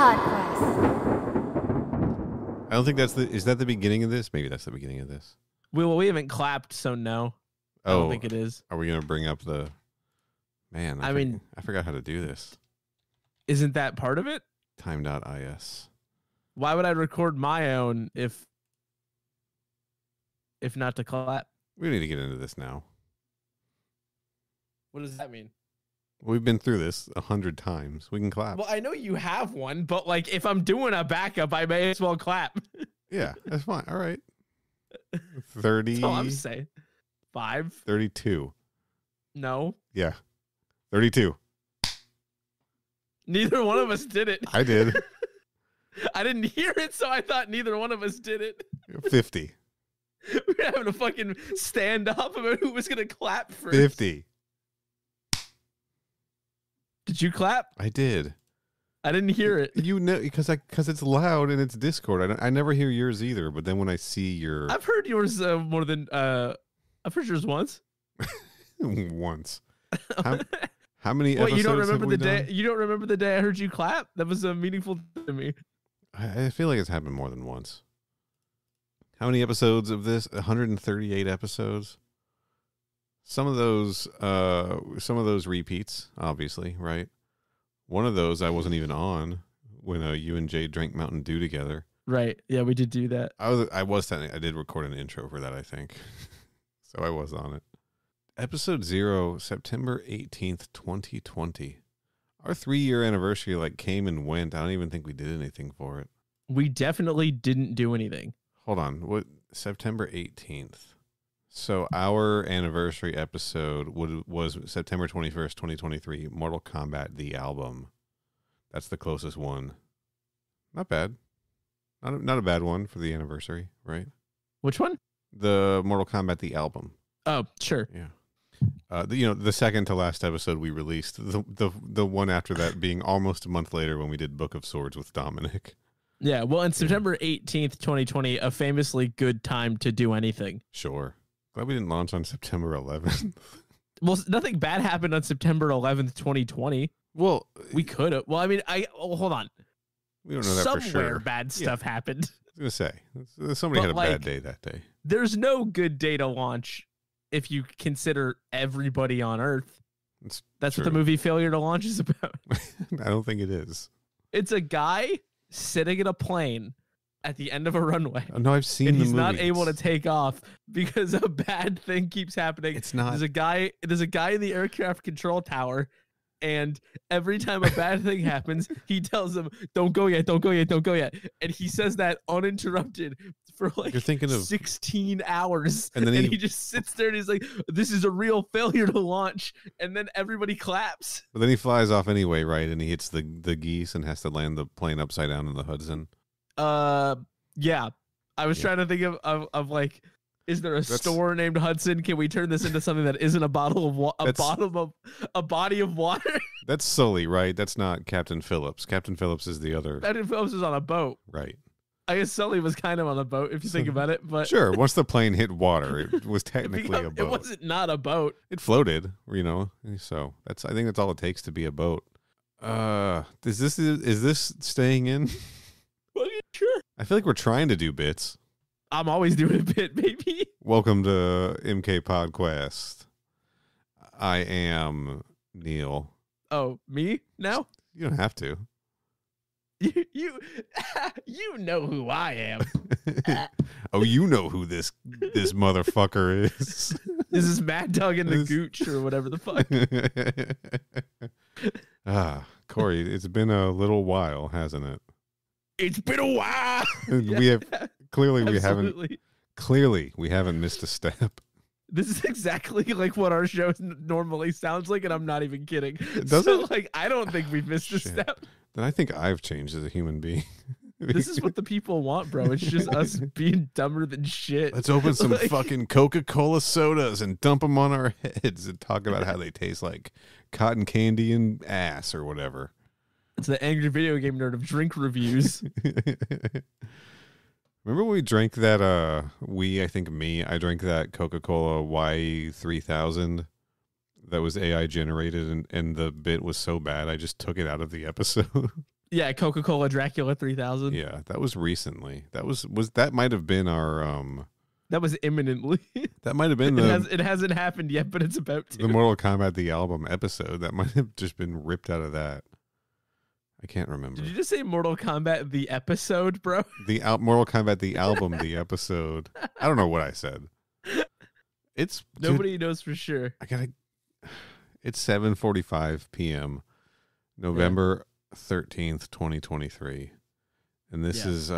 Unpausequest. I don't think that's the... Is that the beginning of this? Maybe that's the beginning of this. We haven't clapped, so no. I don't think it is. Are we going to bring up the... Man, I forgot how to do this. Isn't that part of it? Time.is. Why would I record my own if not to clap? We need to get into this now. What does that mean? We've been through this 100 times. We can clap. Well, I know you have one, but like if I'm doing a backup, I may as well clap. Yeah, that's fine. All right. 30. That's all I'm saying. 5. 32. No. Yeah. 32. Neither one of us did it. I did. I didn't hear it, so I thought neither one of us did it. 50. We were having a fucking standoff about who was going to clap first. 50. Did you clap? I did. I didn't hear it. You know, because it's loud and it's Discord. I never hear yours either. But then when I see your, I've heard yours more than I've heard yours once. once. How many episodes? What, you don't remember the done? day? You don't remember the day I heard you clap? That was meaningful to me. I feel like it's happened more than once. How many episodes of this? 138 episodes. Some of those repeats, obviously, right? One of those I wasn't even on when you and Jay drank Mountain Dew together. Right. Yeah, we did do that. I did record an intro for that, I think. So I was on it. Episode 0, September 18th, 2020. Our 3-year anniversary came and went. I don't even think we did anything for it. We definitely didn't do anything. Hold on. What? September 18th. So our anniversary episode was September 21st, 2023, Mortal Kombat, the album. That's the closest one. Not bad. Not a bad one for the anniversary, right? Which one? The Mortal Kombat, the album. Oh, sure. Yeah. The second to last episode we released, the one after that being almost a month later when we did Book of Swords with Dominic. Yeah, well, on September 18th, 2020, a famously good time to do anything. Sure. Glad we didn't launch on September 11th. Well, nothing bad happened on September 11th, 2020. Well, we could have. Well, I mean, hold on. We don't know that for sure. Somewhere bad stuff happened. I was going to say, somebody had a bad day that day. There's no good day to launch if you consider everybody on Earth. That's what the movie Failure to Launch is about. I don't think it is. It's a guy sitting in a plane at the end of a runway. Oh, no, I've seen and the he's movie. not able to take off because a bad thing keeps happening. It's not. There's a guy in the aircraft control tower, and every time a bad thing happens, he tells them, "Don't go yet, don't go yet, don't go yet." And he says that uninterrupted for like 16 hours. And then he just sits there and he's like, "This is a real failure to launch." And then everybody claps. But then he flies off anyway, right? And he hits the geese and has to land the plane upside down in the Hudson. Yeah. I was trying to think of like, is there a store named Hudson? Can we turn this into something that isn't a bottle of a body of water? That's Sully, right? That's not Captain Phillips. Captain Phillips is the other. Captain Phillips is on a boat, right? I guess Sully was kind of on a boat if you think about it, but sure. Once the plane hit water, it was technically a boat. It wasn't not a boat. It floated, So I think that's all it takes to be a boat. Is this staying in? Well, sure. I feel like we're trying to do bits. I'm always doing a bit, baby. Welcome to Unpausequest. I am Neil. Oh, me now? You don't have to. You know who I am. Oh, you know who this motherfucker is. This is Mad Dog and the Gooch or whatever the fuck. Corey, it's been a little while, hasn't it? It's been a while. We have we haven't missed a step. This is exactly like what our show normally sounds like, and I'm not even kidding. I don't think we've missed a step. Then I think I've changed as a human being. This is what the people want, bro. It's just us being dumber than shit. Let's open some fucking Coca-Cola sodas and dump them on our heads and talk about how they taste like cotton candy and ass or whatever. It's the angry video game nerd of drink reviews. Remember when we drank that, I drank that Coca-Cola Y3000 that was AI generated and the bit was so bad I just took it out of the episode. Yeah, Coca-Cola Dracula 3000. Yeah, that was recently. That might have been our That was imminently. That might have been it hasn't happened yet, but it's about to. The Mortal Kombat the album episode. That might have just been ripped out of that. I can't remember. Did you just say Mortal Kombat the episode, bro? Mortal Kombat the album the episode. I don't know what I said. It's nobody knows for sure. It's 7:45 p.m. November 13th, 2023. And this is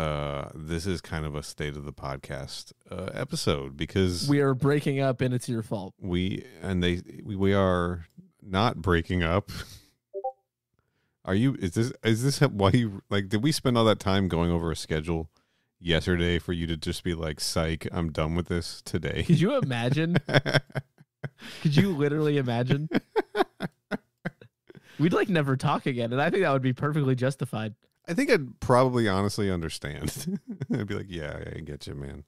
kind of a state of the podcast episode because we are breaking up and it's your fault. We are not breaking up. Is this why you did we spend all that time going over a schedule yesterday for you to just be like, psych, I'm done with this today? Could you imagine? Could you literally imagine? We'd never talk again, and I think that would be perfectly justified. I think I'd probably honestly understand. I'd be like, yeah, I get you, man.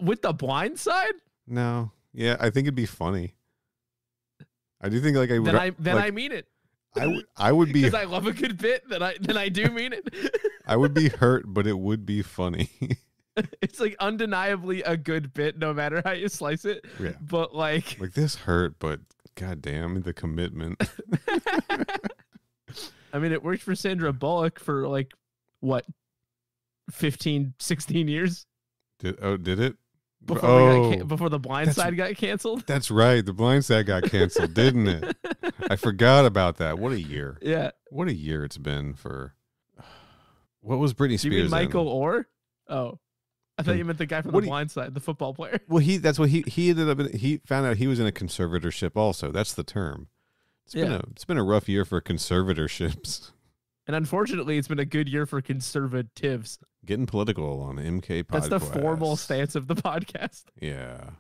With The Blind Side? No. Yeah, I think it'd be funny. I do think I would. Then I mean it. I would be, because I love a good bit. Then I do mean it. I would be hurt, but it would be funny. It's undeniably a good bit, no matter how you slice it. Yeah. But this hurt, but goddamn the commitment. I mean, it worked for Sandra Bullock for what, 15, 16 years? Did it? Before The Blind Side got canceled? That's right. The Blind Side got canceled, didn't it? I forgot about that. What a year. Yeah. What a year it's been for... What was Britney Spears? Do you mean Michael Orr? Oh. I thought you meant the guy from The Blind Side, the football player. Well, that's what he ended up in. He found out he was in a conservatorship also. That's the term. It's been a rough year for conservatorships. And unfortunately, it's been a good year for conservatives. Getting political on MK Podcast. That's the formal stance of the podcast. Yeah.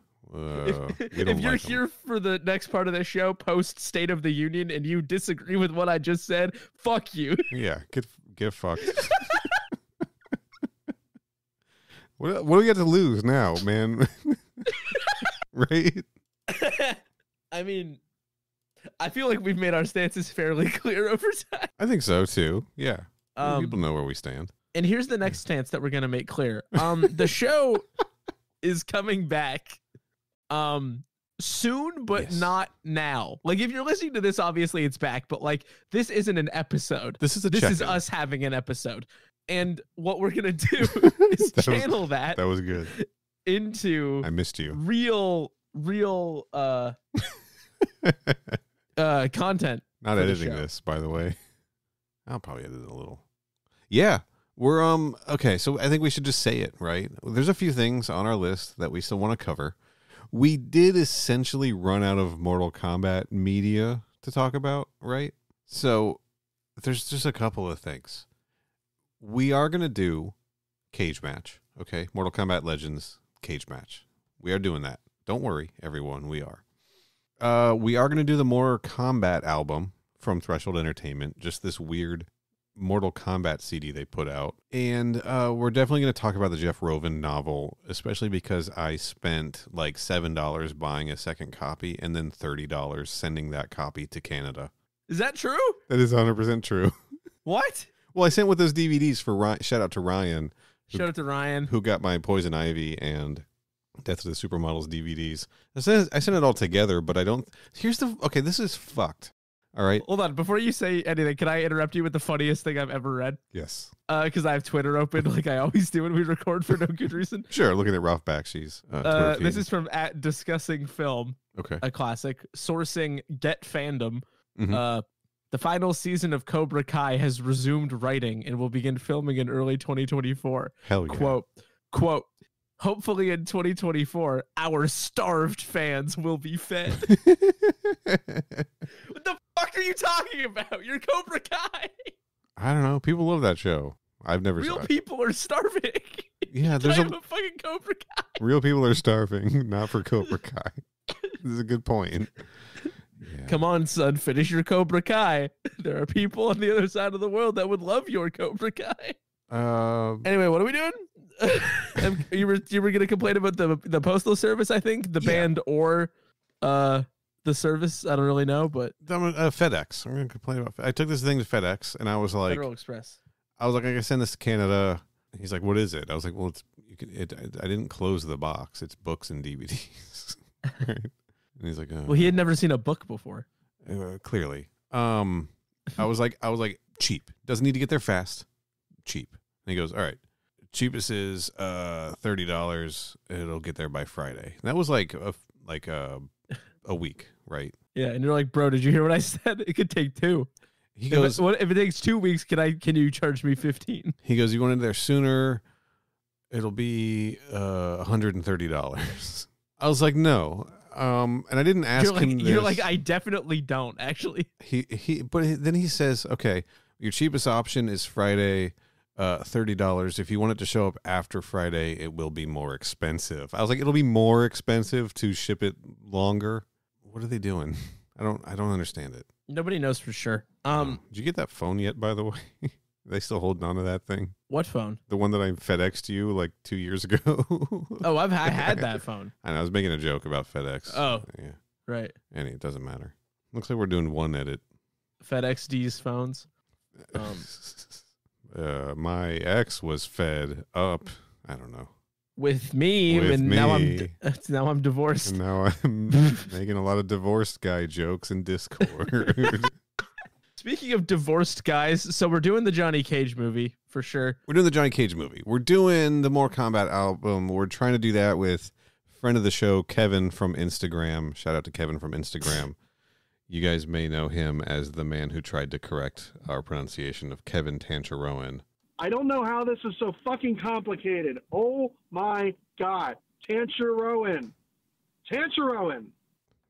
If you're here for the next part of the show, post State of the Union, and you disagree with what I just said, fuck you. Yeah, get fucked. What do we got to lose now, man? Right? I mean, I feel like we've made our stances fairly clear over time. I think so too. Yeah. People know where we stand. And here's the next stance that we're going to make clear. The show is coming back soon, but not now. If you're listening to this, obviously it's back, but this isn't an episode. This is us having an episode. And what we're going to do is channel that. That was good. Into I missed you. Real content. Not editing this, by the way. I'll probably edit it a little. Yeah. We're okay, so I think we should just say it, right? There's a few things on our list that we still want to cover. We did essentially run out of Mortal Kombat media to talk about, right? So there's just a couple of things. We are going to do cage match, okay? Mortal Kombat Legends cage match. We are doing that. Don't worry, everyone, we are. We are going to do the Mortal Kombat album from Threshold Entertainment, just this weird Mortal Kombat CD they put out. And we're definitely going to talk about the Jeff Roven novel, especially because I spent $7 buying a second copy and then $30 sending that copy to Canada. Is that true? That is 100% true. What? Well, I sent with those DVDs for Ryan. Shout out to Ryan. Shout out to Ryan. Who got my Poison Ivy and Death of the Supermodels DVDs. I sent it all together, but I don't... Okay, this is fucked. All right. Hold on. Before you say anything, can I interrupt you with the funniest thing I've ever read? Yes. Because I have Twitter open like I always do when we record for no good reason. Sure. Looking at Ralph Bakshi's Twitter feed. This is from @discussing_film. Okay. A classic. Sourcing Get Fandom. Mm-hmm. The final season of Cobra Kai has resumed writing and will begin filming in early 2024. Hell yeah. Quote, hopefully in 2024, our starved fans will be fed. What the fuck are you talking about? You're Cobra Kai. I don't know. People love that show. I've never Real saw it. people are starving. Yeah, there's a fucking Cobra Kai. Real people are starving, not for Cobra Kai. This is a good point. Yeah. Come on, son, finish your Cobra Kai. There are people on the other side of the world that would love your Cobra Kai. Anyway, what are we doing? You were gonna complain about the postal service, I think, the band or the the service? I don't really know, but FedEx. I'm going to complain about. I took this thing to FedEx, and I was like, Federal Express. I was like, I can send this to Canada. He's like, what is it? I was like, well, I didn't close the box. It's books and DVDs. Right? And he's like, well, he had never seen a book before. Clearly. I was like, cheap. Doesn't need to get there fast. Cheap. And he goes, all right. Cheapest is $30. It'll get there by Friday. And that was like a week, right? Yeah, and you're like, bro, did you hear what I said? It could take 2. He goes, what if it takes 2 weeks? Can you charge me 15? He goes, you want it there sooner? It'll be $130. I was like, no. And I didn't ask him this. You're like, I definitely don't, actually. But then he says, okay, your cheapest option is Friday, $30. If you want it to show up after Friday, it will be more expensive. I was like, it'll be more expensive to ship it longer. What are they doing? I don't understand it. Nobody knows for sure. Did you get that phone yet, by the way? Are they still holding on to that thing? What phone? The one that I FedExed you like 2 years ago. Oh, I had that phone. I know. I was making a joke about FedEx. Oh, yeah. Right. Anyway, it doesn't matter. Looks like we're doing one edit. FedExD's phones. My ex was fed up. I don't know. With me, and now I'm divorced. And now I'm making a lot of divorced guy jokes in Discord. Speaking of divorced guys, so we're doing the Johnny Cage movie for sure. We're doing the Johnny Cage movie. We're doing the Mortal Kombat album. We're trying to do that with friend of the show, Kevin from Instagram. Shout out to Kevin from Instagram. You guys may know him as the man who tried to correct our pronunciation of Kevin Tancherowan. I don't know how this is so fucking complicated. Oh my God. Tancherowan.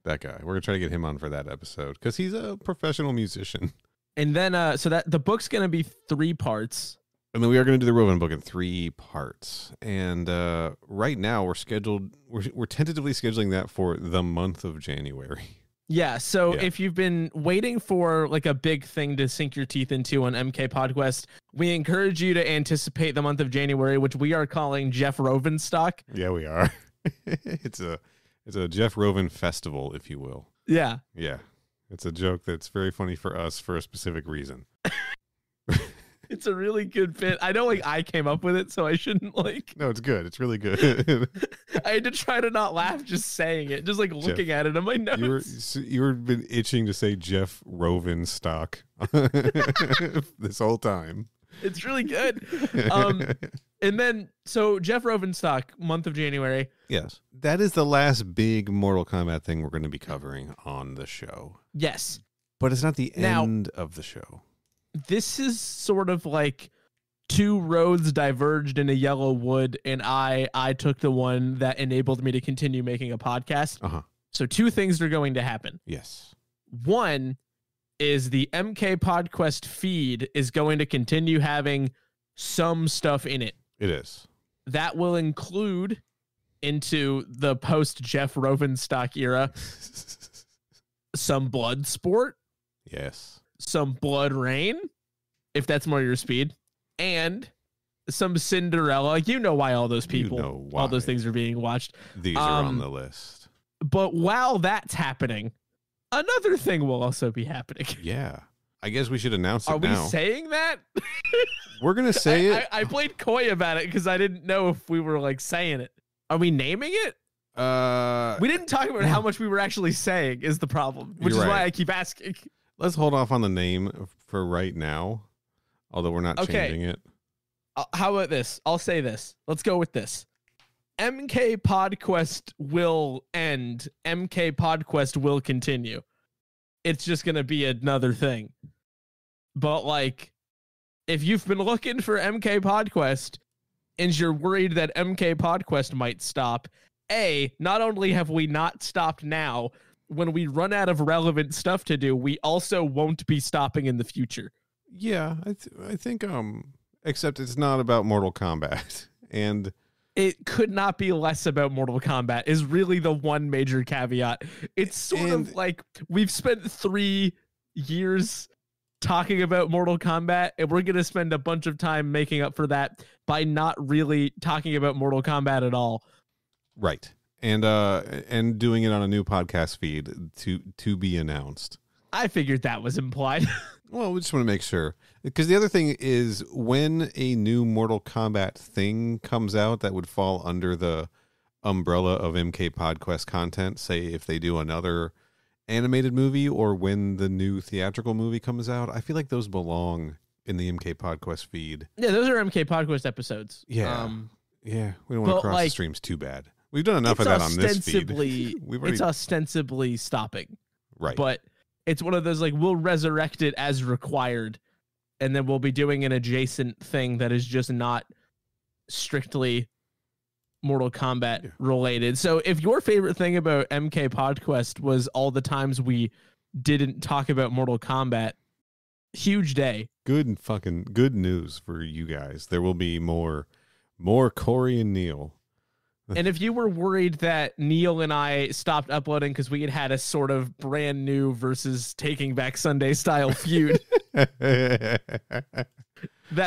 That guy. We're going to try to get him on for that episode because he's a professional musician. And then, so that the book's going to be 3 parts. And then we are going to do the Rowan book in 3 parts. And right now we're tentatively scheduling that for the month of January. Yeah, so if you've been waiting for like a big thing to sink your teeth into on MK Podquest, we encourage you to anticipate the month of January, which we are calling Jeff Rovenstock. Yeah, we are. It's a Jeff Roven festival, if you will. Yeah. Yeah. It's a joke that's very funny for us for a specific reason. It's a really good bit. I know, like, I came up with it, so I shouldn't, like... No, it's good. It's really good. I had to try to not laugh just saying it, just, like, looking at it on my notes. You were been itching to say Jeff Rovenstock this whole time. It's really good. And then, so Jeff Rovenstock, month of January. Yes. That is the last big Mortal Kombat thing we're going to be covering on the show. Yes. But it's not the end of the show. This is sort of like 2 roads diverged in a yellow wood, and I took the one that enabled me to continue making a podcast. Uh-huh. So 2 things are going to happen. Yes. One is the MK Podquest feed is going to continue having some stuff in it. It is. That will include into the post Jeff Rovenstock era some blood sport. Yes. Some blood rain, if that's more your speed, and some Cinderella. You know why all those people, all those things are being watched. These are on the list. But while that's happening, another thing will also be happening. Yeah. I guess we should announce it now. Are we saying that? We're going to say it. I played coy about it because I didn't know if we were like saying it. Are we naming it? We didn't talk about how much we were actually saying is the problem, which is why I keep asking. Let's hold off on the name for right now, although we're not changing it. How about this? I'll say this. Let's go with this. MK Podquest will end. MK Podquest will continue. It's just going to be another thing. But, like, if you've been looking for MK Podquest and you're worried that MK Podquest might stop, not only have we not stopped now, when we run out of relevant stuff to do, we also won't be stopping in the future. Yeah, I think except it's not about Mortal Kombat. And it could not be less about Mortal Kombat is really the one major caveat. It's sort of like we've spent 3 years talking about Mortal Kombat, and we're going to spend a bunch of time making up for that by not really talking about Mortal Kombat at all. Right. and doing it on a new podcast feed to be announced. I figured that was implied. Well, we just want to make sure, because the other thing is when a new Mortal Kombat thing comes out that would fall under the umbrella of MK Podquest content, say if they do another animated movie or when the new theatrical movie comes out, I feel like those belong in the MK Podquest feed. Yeah, those are MK Podquest episodes. Yeah. Yeah, we don't want to cross the streams too bad. We've done enough of that on this feed. It's ostensibly stopping. Right. But it's one of those, like, we'll resurrect it as required, and then we'll be doing an adjacent thing that is just not strictly Mortal Kombat related. So if your favorite thing about MK Podquest was all the times we didn't talk about Mortal Kombat, huge day. Good news for you guys. There will be more Corey and Neil. And if you were worried that Neil and I stopped uploading because we had a sort of brand new versus Taking Back Sunday style feud, that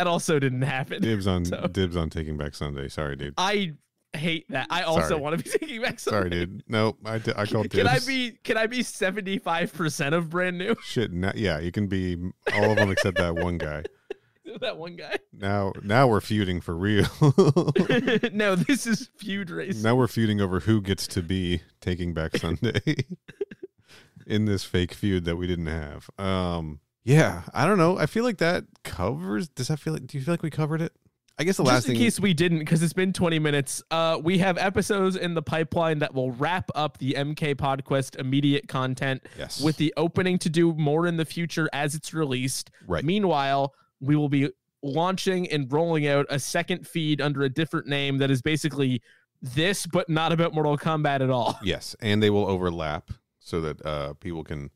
also didn't happen. Dibs on Taking Back Sunday. Sorry, dude. I hate that. I also want to be Taking Back Sunday. Sorry, dude. No, I called dibs. Can I be 75% of brand new? Shit. Yeah, you can be all of them except that one guy. That one guy. Now we're feuding for real. No, this is feud race. Now we're feuding over who gets to be Taking Back Sunday in this fake feud that we didn't have. Yeah, I don't know. I feel like that covers. Do you feel like we covered it? I guess the last thing, in case we didn't, because it's been 20 minutes. We have episodes in the pipeline that will wrap up the MK Podquest immediate content. Yes. With the opening to do more in the future as it's released. Right. Meanwhile, we will be launching and rolling out a second feed under a different name that is basically this, but not about Mortal Kombat at all. Yes, and they will overlap so that people can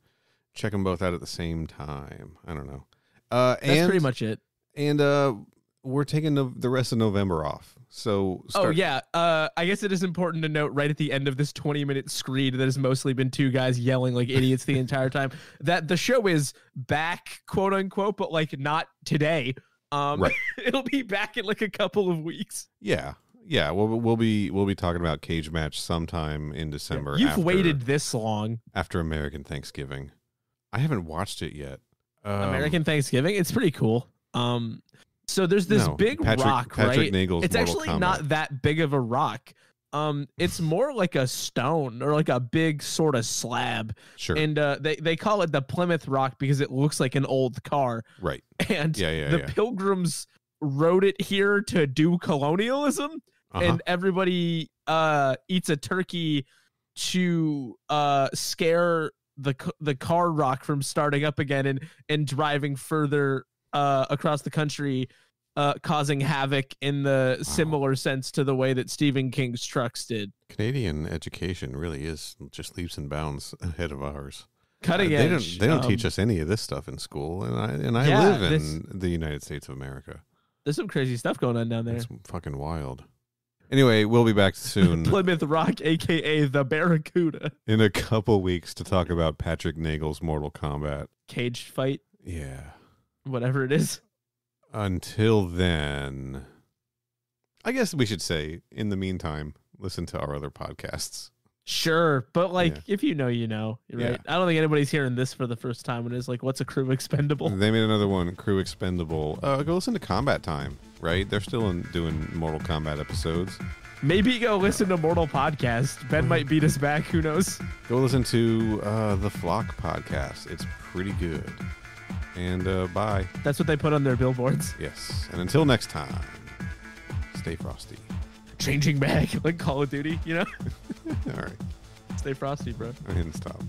check them both out at the same time. I don't know. That's pretty much it. And we're taking the rest of November off. So I guess it is important to note right at the end of this 20-minute screed that has mostly been two guys yelling like idiots the entire time that the show is back, quote unquote, but like not today. Right. It'll be back in like a couple of weeks. Yeah. We'll be talking about Cage Match sometime in December. You've waited this long after American Thanksgiving. I haven't watched it yet. American Thanksgiving, it's pretty cool. So there's this big rock, right? Nagel's it's Mortal actually Kombat. not that big of a rock. It's more like a stone or like a big sort of slab. Sure. And they call it the Plymouth Rock because it looks like an old car. Right. And the Pilgrims rode it here to do colonialism, and everybody eats a turkey to scare the car rock from starting up again and driving further across the country, causing havoc in the similar sense to the way that Stephen King's trucks did. Canadian education really is just leaps and bounds ahead of ours. Cutting edge. They don't teach us any of this stuff in school, and I live in the United States of America. There's some crazy stuff going on down there. It's fucking wild. Anyway, we'll be back soon. Plymouth Rock, a.k.a. the Barracuda. In a couple weeks to talk about Patrick Nagel's Mortal Kombat. Cage fight. Yeah. Whatever it is. Until then, I guess we should say, in the meantime, listen to our other podcasts. Sure, but if you know, you know, right? Yeah. I don't think anybody's hearing this for the first time and is like, what's a Crew Expendable? They made another one, Crew Expendable. Go listen to Combat Time, right? They're still doing Mortal Kombat episodes. Maybe go listen to Mortal Podcast. Ben might beat us back. Who knows? Go listen to the Flock Podcast. It's pretty good. And bye. That's what they put on their billboards. Yes. And until next time, stay frosty. Changing back like Call of Duty, you know? All right. Stay frosty, bro. And stop.